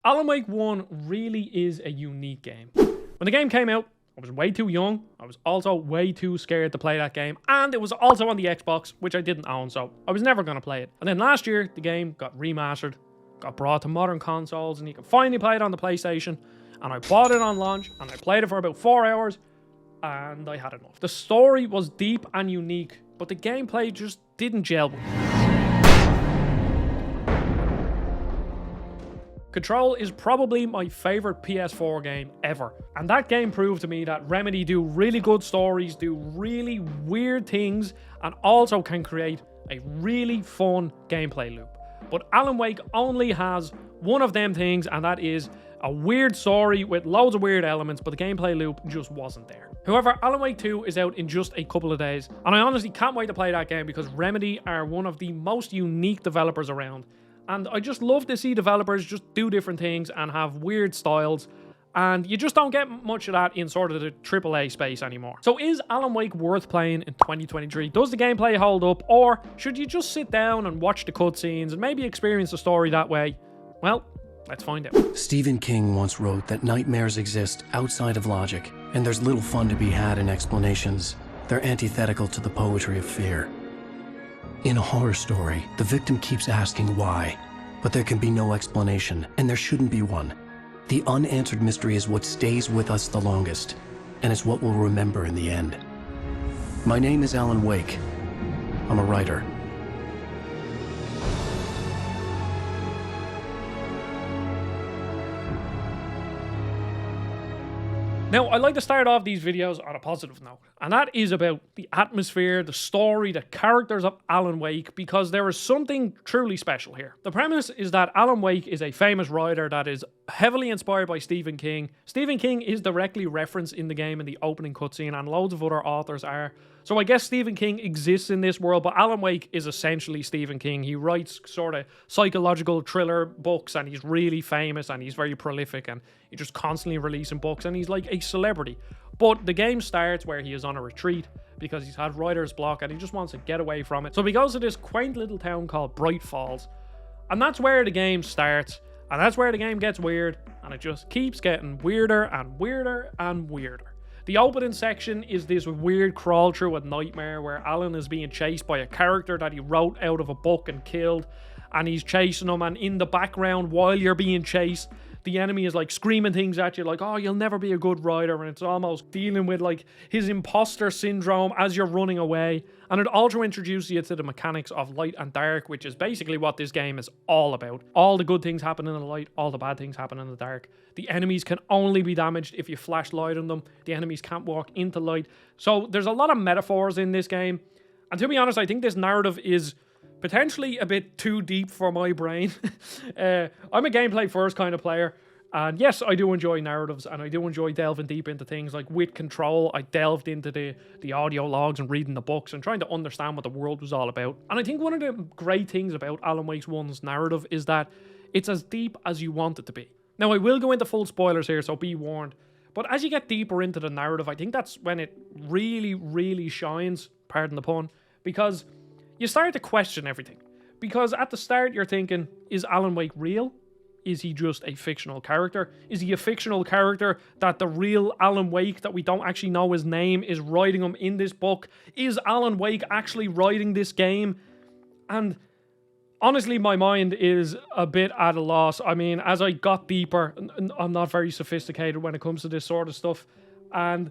Alan Wake 1 really is a unique game. When the game came out, I was way too young. I was also way too scared to play that game. And it was also on the Xbox, which I didn't own, so I was never going to play it. And then last year, the game got remastered, got brought to modern consoles, and you can finally play it on the PlayStation. And I bought it on launch, and I played it for about 4 hours, and I had enough. The story was deep and unique, but the gameplay just didn't gel with me. Control is probably my favourite PS4 game ever, and that game proved to me that Remedy do really good stories, do really weird things, and also can create a really fun gameplay loop. But Alan Wake only has one of them things, and that is a weird story with loads of weird elements, but the gameplay loop just wasn't there. However, Alan Wake 2 is out in just a couple of days, and I honestly can't wait to play that game because Remedy are one of the most unique developers around. And I just love to see developers just do different things and have weird styles. And you just don't get much of that in sort of the AAA space anymore. So is Alan Wake worth playing in 2023? Does the gameplay hold up? Or should you just sit down and watch the cutscenes and maybe experience the story that way? Well, let's find out. Stephen King once wrote that nightmares exist outside of logic, and there's little fun to be had in explanations. They're antithetical to the poetry of fear. In a horror story, the victim keeps asking why, but there can be no explanation, and there shouldn't be one. The unanswered mystery is what stays with us the longest, and it's what we'll remember in the end. My name is Alan Wake. I'm a writer. Now, I like to start off these videos on a positive note, and that is about the atmosphere, the story, the characters of Alan Wake, because there is something truly special here. The premise is that Alan Wake is a famous writer that is heavily inspired by Stephen King. Stephen King is directly referenced in the game in the opening cutscene, and loads of other authors are. So I guess Stephen King exists in this world, but Alan Wake is essentially Stephen King. He writes sort of psychological thriller books, and he's really famous, and he's very prolific, and he's just constantly releasing books, and he's like a celebrity. But the game starts where he is on a retreat because he's had writer's block, and he just wants to get away from it. So he goes to this quaint little town called Bright Falls, and that's where the game starts, and that's where the game gets weird, and it just keeps getting weirder and weirder and weirder. The opening section is this weird crawl through a nightmare where Alan is being chased by a character that he wrote out of a book and killed, and he's chasing him, and in the background while you're being chased, the enemy is like screaming things at you like, oh, you'll never be a good writer, and it's almost dealing with like his imposter syndrome as you're running away. And it also introduces you to the mechanics of light and dark, which is basically what this game is all about. All the good things happen in the light, all the bad things happen in the dark. The enemies can only be damaged if you flash light on them. The enemies can't walk into light. So there's a lot of metaphors in this game. And to be honest, I think this narrative is potentially a bit too deep for my brain. I'm a gameplay first kind of player. And yes, I do enjoy narratives, and I do enjoy delving deep into things. Like with Control, I delved into the audio logs and reading the books and trying to understand what the world was all about. And I think one of the great things about Alan Wake 1's narrative is that it's as deep as you want it to be. Now, I will go into full spoilers here, so be warned. But as you get deeper into the narrative, I think that's when it really, really shines, pardon the pun, because you start to question everything. Because at the start, you're thinking, is Alan Wake real? Is he just a fictional character? Is he a fictional character that the real Alan Wake, that we don't actually know his name, is writing him in this book? Is Alan Wake actually writing this game? And honestly, my mind is a bit at a loss. I mean, as I got deeper, I'm not very sophisticated when it comes to this sort of stuff. And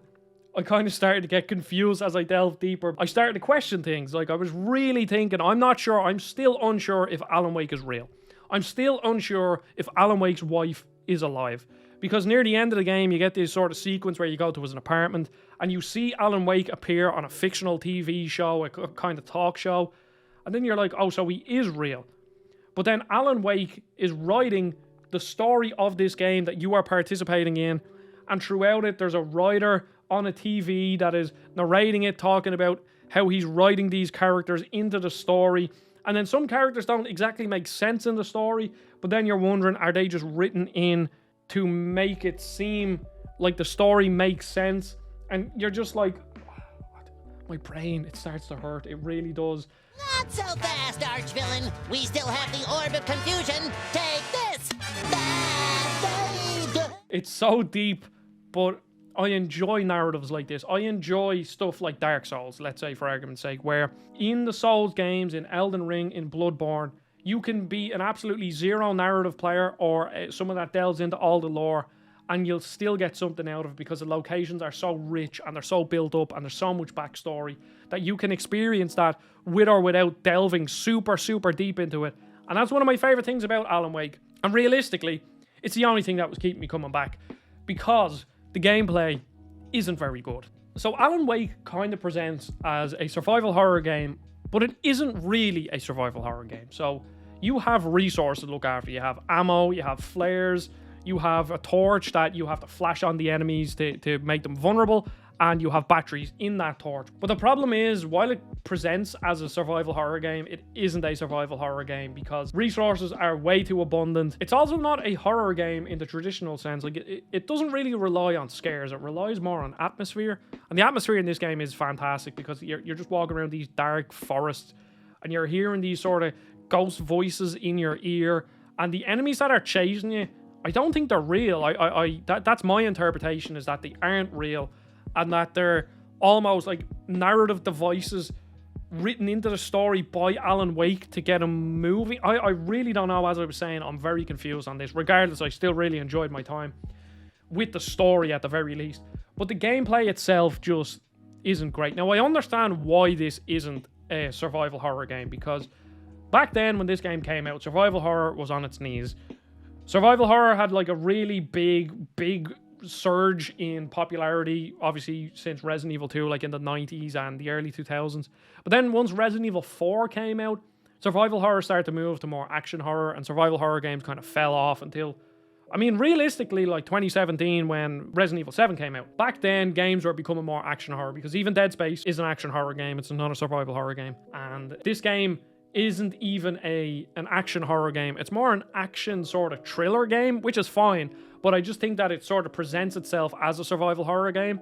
I kind of started to get confused as I delved deeper. I started to question things. Like, I was really thinking, I'm still unsure if Alan Wake is real. I'm still unsure if Alan Wake's wife is alive. Because near the end of the game, you get this sort of sequence where you go to his apartment and you see Alan Wake appear on a fictional TV show, a kind of talk show. And then you're like, oh, so he is real. But then Alan Wake is writing the story of this game that you are participating in. And throughout it, there's a writer on a TV that is narrating it, talking about how he's writing these characters into the story. And then some characters don't exactly make sense in the story, but then you're wondering, are they just written in to make it seem like the story makes sense? And you're just like, my brain, it starts to hurt. It really does. Not so fast, archvillain. We still have the Orb of Confusion. Take this. It's so deep, but I enjoy narratives like this. I enjoy stuff like Dark Souls, let's say for argument's sake, where in the Souls games, in Elden Ring, in Bloodborne, you can be an absolutely zero narrative player or someone that delves into all the lore, and you'll still get something out of it because the locations are so rich and they're so built up and there's so much backstory that you can experience that with or without delving super, super deep into it. And that's one of my favorite things about Alan Wake. And realistically, it's the only thing that was keeping me coming back because the gameplay isn't very good. So Alan Wake kind of presents as a survival horror game, but it isn't really a survival horror game. So you have resources to look after. You have ammo, you have flares, you have a torch that you have to flash on the enemies to make them vulnerable, and you have batteries in that torch. But the problem is, while it presents as a survival horror game, it isn't a survival horror game because resources are way too abundant. It's also not a horror game in the traditional sense. Like it doesn't really rely on scares. It relies more on atmosphere. And the atmosphere in this game is fantastic because you're just walking around these dark forests and you're hearing these sort of ghost voices in your ear. And the enemies that are chasing you, I don't think they're real. That's my interpretation, is that they aren't real and that they're almost like narrative devices written into the story by Alan Wake to get him moving. I really don't know. As I was saying, I'm very confused on this. Regardless, I still really enjoyed my time with the story at the very least. But the gameplay itself just isn't great. Now, I understand why this isn't a survival horror game, because back then when this game came out, survival horror was on its knees. Survival horror had like a really big surge in popularity, obviously since Resident Evil 2, like in the 90s and the early 2000s. But then once Resident Evil 4 came out, survival horror started to move to more action horror, and survival horror games kind of fell off until, I mean, realistically, like 2017 when Resident Evil 7 came out. Back then, games were becoming more action horror because even Dead Space is an action horror game. It's not a survival horror game. And this game isn't even an action horror game. It's more an action sort of thriller game, which is fine, but I just think that it sort of presents itself as a survival horror game,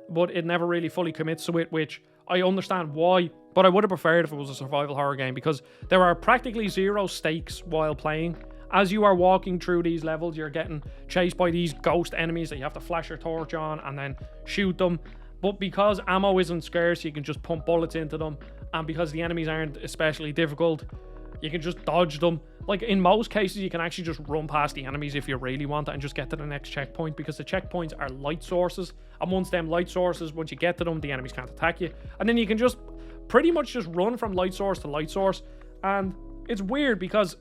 but it never really fully commits to it, which I understand why, but I would have preferred if it was a survival horror game because there are practically zero stakes while playing. As you are walking through these levels, you're getting chased by these ghost enemies that you have to flash your torch on and then shoot them. But because ammo isn't scarce, you can just pump bullets into them. And because the enemies aren't especially difficult, you can just dodge them. Like in most cases, you can actually just run past the enemies if you really want it and just get to the next checkpoint, because the checkpoints are light sources. And once them light sources, once you get to them, the enemies can't attack you. And then you can just pretty much just run from light source to light source. And it's weird because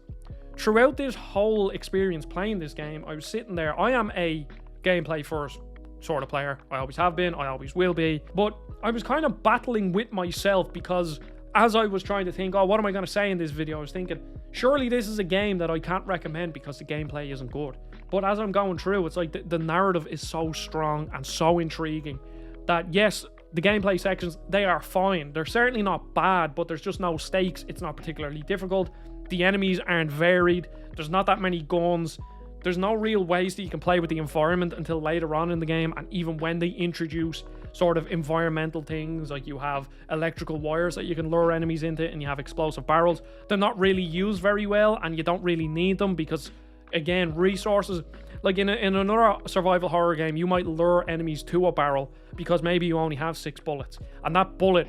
throughout this whole experience playing this game, I was sitting there. I am a gameplay first sort of player. I always have been, I always will be. But I was kind of battling with myself because as I was trying to think, oh, what am I going to say in this video? I was thinking, surely this is a game that I can't recommend because the gameplay isn't good. But as I'm going through, it's like the narrative is so strong and so intriguing that yes, the gameplay sections, they are fine. They're certainly not bad, but there's just no stakes. It's not particularly difficult. The enemies aren't varied. There's not that many guns. There's no real ways that you can play with the environment until later on in the game, and even when they introduce sort of environmental things, like you have electrical wires that you can lure enemies into and you have explosive barrels, they're not really used very well, and you don't really need them because, again, resources, like in another survival horror game, you might lure enemies to a barrel because maybe you only have 6 bullets, and that bullet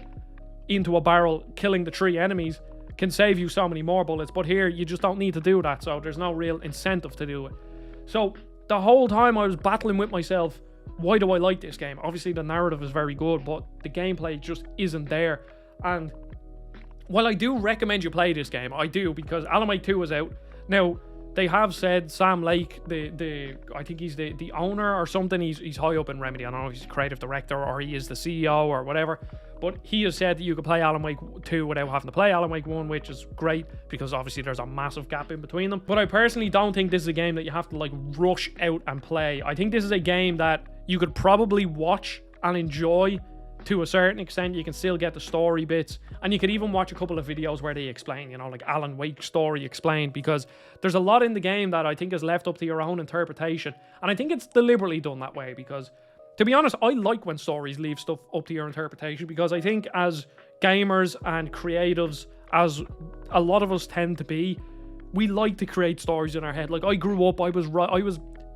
into a barrel killing the 3 enemies can save you so many more bullets. But here you just don't need to do that, so there's no real incentive to do it. So the whole time I was battling with myself, why do I like this game? Obviously the narrative is very good, but the gameplay just isn't there. And while I do recommend you play this game, I do, because Alan Wake 2 is out now. They have said Sam Lake, I think he's the owner or something, he's high up in Remedy. I don't know if he's a creative director or he is the CEO or whatever, but he has said that you can play Alan Wake 2 without having to play Alan Wake 1, which is great because obviously there's a massive gap in between them. But I personally don't think this is a game that you have to like rush out and play. I think this is a game that you could probably watch and enjoy to a certain extent. You can still get the story bits, and you could even watch a couple of videos where they explain, you know, like Alan Wake's story explained, because there's a lot in the game that I think is left up to your own interpretation, and I think it's deliberately done that way because, to be honest, I like when stories leave stuff up to your interpretation, because I think as gamers and creatives, as a lot of us tend to be, we like to create stories in our head. Like I grew up, I was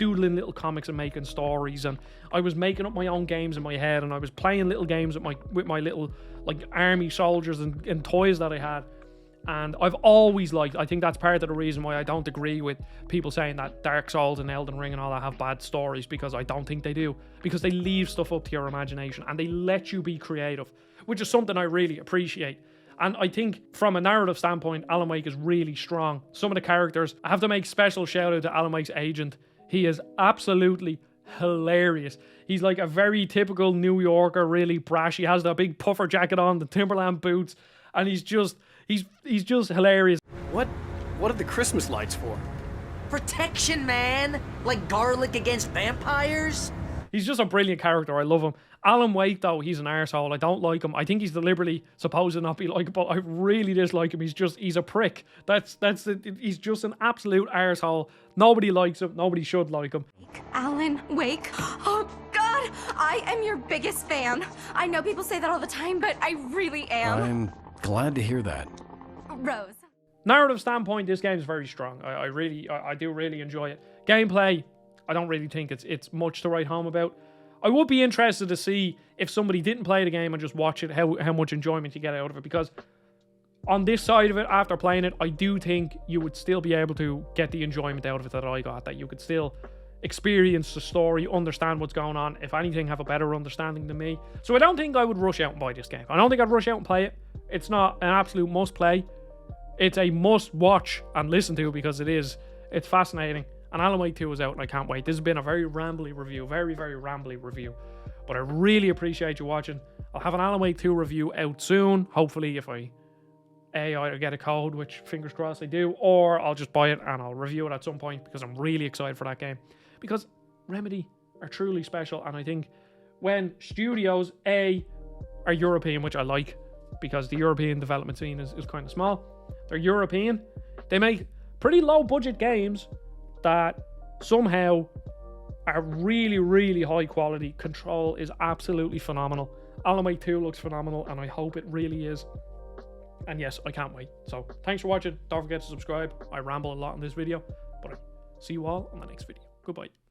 doodling little comics and making stories, and I was making up my own games in my head, and I was playing little games with my little like army soldiers and toys that I had. And I've always liked, I think that's part of the reason why I don't agree with people saying that Dark Souls and Elden Ring and all that have bad stories, because I don't think they do. Because they leave stuff up to your imagination and they let you be creative, which is something I really appreciate. And I think from a narrative standpoint, Alan Wake is really strong. Some of the characters, I have to make special shout out to Alan Wake's agent. He is absolutely hilarious. He's like a very typical New Yorker, really brash. He has that big puffer jacket on, the Timberland boots, and he's just hilarious. What are the Christmas lights for? Protection, man! Like garlic against vampires? He's just a brilliant character. I love him. Alan Wake, though, he's an arsehole. I don't like him. I think he's deliberately supposed to not be likable. I really dislike him. He's a prick. That's it. He's just an absolute arsehole. Nobody likes him. Nobody should like him. Alan Wake. Oh, God! I am your biggest fan. I know people say that all the time, but I really am. I'm glad to hear that. Rose. Narrative standpoint, this game is very strong. I do really enjoy it. Gameplay, I don't really think it's much to write home about. I would be interested to see if somebody didn't play the game and just watch it, how much enjoyment you get out of it, because on this side of it, after playing it, I do think you would still be able to get the enjoyment out of it that I got, that you could still experience the story, understand what's going on, if anything, have a better understanding than me. So I don't think I would rush out and buy this game. I don't think I'd rush out and play it. It's not an absolute must play. It's a must watch and listen to, because it's fascinating. And Alan Wake 2 is out and I can't wait. This has been a very rambly review, very rambly review, but I really appreciate you watching. I'll have an Alan Wake 2 review out soon, hopefully, if I either get a code, which fingers crossed I do, or I'll just buy it and I'll review it at some point, because I'm really excited for that game, because Remedy are truly special. And I think when studios are European, which I like, because the European development scene is kind of small, they're European, they make pretty low budget games that somehow are really high quality. Control is absolutely phenomenal. Alan Wake 2 looks phenomenal, and I hope it really is. And yes, I can't wait. So thanks for watching. Don't forget to subscribe. I ramble a lot in this video, but I see you all on the next video. Goodbye.